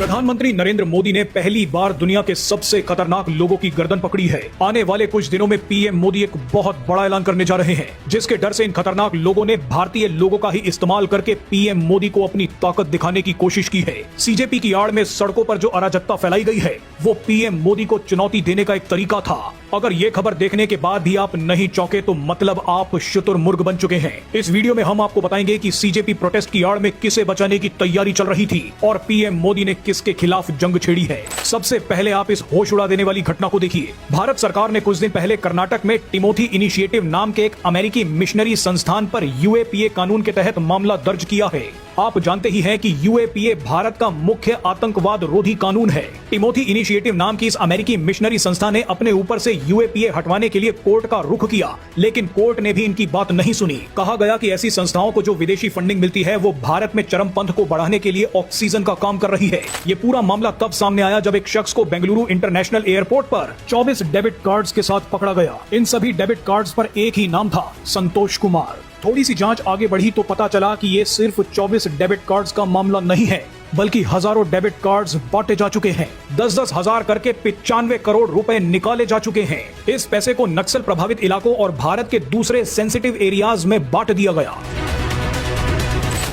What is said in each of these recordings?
प्रधानमंत्री नरेंद्र मोदी ने पहली बार दुनिया के सबसे खतरनाक लोगों की गर्दन पकड़ी है। आने वाले कुछ दिनों में पीएम मोदी एक बहुत बड़ा ऐलान करने जा रहे हैं, जिसके डर से इन खतरनाक लोगों ने भारतीय लोगों का ही इस्तेमाल करके पीएम मोदी को अपनी ताकत दिखाने की कोशिश की है। सीजेपी की आड़ में सड़कों पर जो अराजकता फैलाई गई है, वो पीएम मोदी को चुनौती देने का एक तरीका था। अगर ये खबर देखने के बाद भी आप नहीं चौंके तो मतलब आप शुतुरमुर्ग बन चुके हैं। इस वीडियो में हम आपको बताएंगे कि सीजेपी प्रोटेस्ट की आड़ में किसे बचाने की तैयारी चल रही थी और पीएम मोदी ने किसके खिलाफ जंग छेड़ी है। सबसे पहले आप इस होश उड़ा देने वाली घटना को देखिए। भारत सरकार ने कुछ दिन पहले कर्नाटक में टिमोथी इनिशिएटिव नाम के एक अमेरिकी मिशनरी संस्थान पर यूएपीए कानून के तहत मामला दर्ज किया है। आप जानते ही हैं कि यूएपीए भारत का मुख्य आतंकवाद रोधी कानून है। टिमोथी इनिशिएटिव नाम की इस अमेरिकी मिशनरी संस्था ने अपने ऊपर से यूएपीए हटवाने के लिए कोर्ट का रुख किया, लेकिन कोर्ट ने भी इनकी बात नहीं सुनी। कहा गया कि ऐसी संस्थाओं को जो विदेशी फंडिंग मिलती है, वो भारत में चरमपंथ को बढ़ाने के लिए ऑक्सीजन का काम कर रही है। ये पूरा मामला तब सामने आया जब एक शख्स को बेंगलुरु इंटरनेशनल एयरपोर्ट पर 24 डेबिट कार्ड्स के साथ पकड़ा गया। इन सभी डेबिट कार्ड्स पर एक ही नाम था, संतोष कुमार। थोड़ी सी जांच आगे बढ़ी तो पता चला कि ये सिर्फ 24 डेबिट कार्ड्स का मामला नहीं है, बल्कि हजारों डेबिट कार्ड्स बांटे जा चुके हैं। 10-10 हजार करके 95 करोड़ रुपए निकाले जा चुके हैं। इस पैसे को नक्सल प्रभावित इलाकों और भारत के दूसरे सेंसिटिव एरियाज में बांट दिया गया।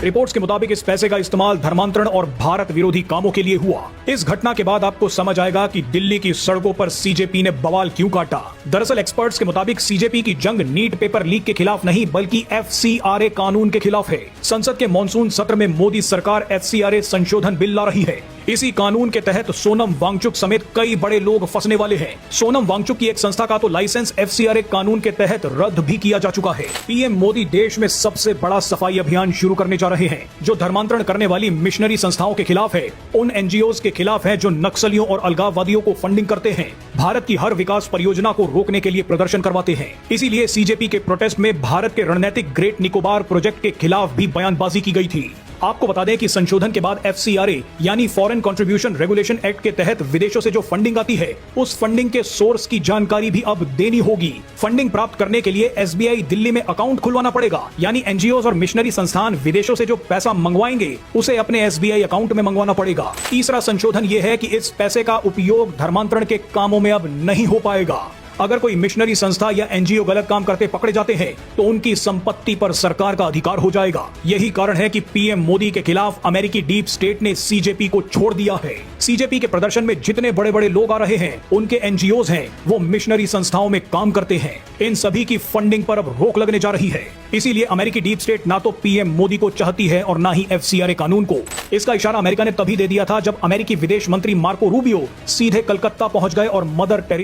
रिपोर्ट्स के मुताबिक इस पैसे का इस्तेमाल धर्मांतरण और भारत विरोधी कामों के लिए हुआ। इस घटना के बाद आपको समझ आएगा कि दिल्ली की सड़कों पर सीजेपी ने बवाल क्यों काटा। दरअसल एक्सपर्ट्स के मुताबिक सीजेपी की जंग नीट पेपर लीक के खिलाफ नहीं, बल्कि एफसीआरए कानून के खिलाफ है। संसद के मॉनसून सत्र में मोदी सरकार एफसीआरए संशोधन बिल ला रही है। इसी कानून के तहत सोनम वांगचुक समेत कई बड़े लोग फंसने वाले हैं। सोनम वांगचुक की एक संस्था का तो लाइसेंस एफसीआरए कानून के तहत रद्द भी किया जा चुका है। पीएम मोदी देश में सबसे बड़ा सफाई अभियान शुरू करने जा रहे हैं, जो धर्मांतरण करने वाली मिशनरी संस्थाओं के खिलाफ है, उन एनजीओज के खिलाफ है जो नक्सलियों और अलगाववादियों को फंडिंग करते हैं, भारत की हर विकास परियोजना को रोकने के लिए प्रदर्शन करवाते हैं। इसीलिए सीजेपी के प्रोटेस्ट में भारत के रणनीतिक ग्रेट निकोबार प्रोजेक्ट के खिलाफ भी बयानबाजी की गई थी। आपको बता दें कि संशोधन के बाद एफसीआरए यानी फॉरेन कंट्रीब्यूशन रेगुलेशन एक्ट के तहत विदेशों से जो फंडिंग आती है, उस फंडिंग के सोर्स की जानकारी भी अब देनी होगी। फंडिंग प्राप्त करने के लिए एसबीआई दिल्ली में अकाउंट खुलवाना पड़ेगा, यानी एनजीओज और मिशनरी संस्थान विदेशों से जो पैसा मंगवाएंगे उसे अपने एसबीआई अकाउंट में मंगवाना पड़ेगा। तीसरा संशोधन ये है कि इस पैसे का उपयोग धर्मांतरण के कामों में अब नहीं हो पाएगा। अगर कोई मिशनरी संस्था या एनजीओ गलत काम करते पकड़े जाते हैं तो उनकी संपत्ति पर सरकार का अधिकार हो जाएगा। यही कारण है कि पीएम मोदी के खिलाफ अमेरिकी डीप स्टेट ने सीजेपी को छोड़ दिया है। सीजेपी के प्रदर्शन में जितने बड़े बड़े लोग आ रहे हैं, उनके एनजीओज हैं, वो मिशनरी संस्थाओं में काम करते हैं। इन सभी की फंडिंग पर अब रोक लगने जा रही है। इसीलिए अमेरिकी डीप स्टेट ना तो पीएम मोदी को चाहती है और ना ही एफसीआरए कानून को। इसका इशारा अमेरिका ने तभी दे दिया था जब अमेरिकी विदेश मंत्री मार्को रूबियो सीधे कलकत्ता पहुंच गए और मदर टेरेसा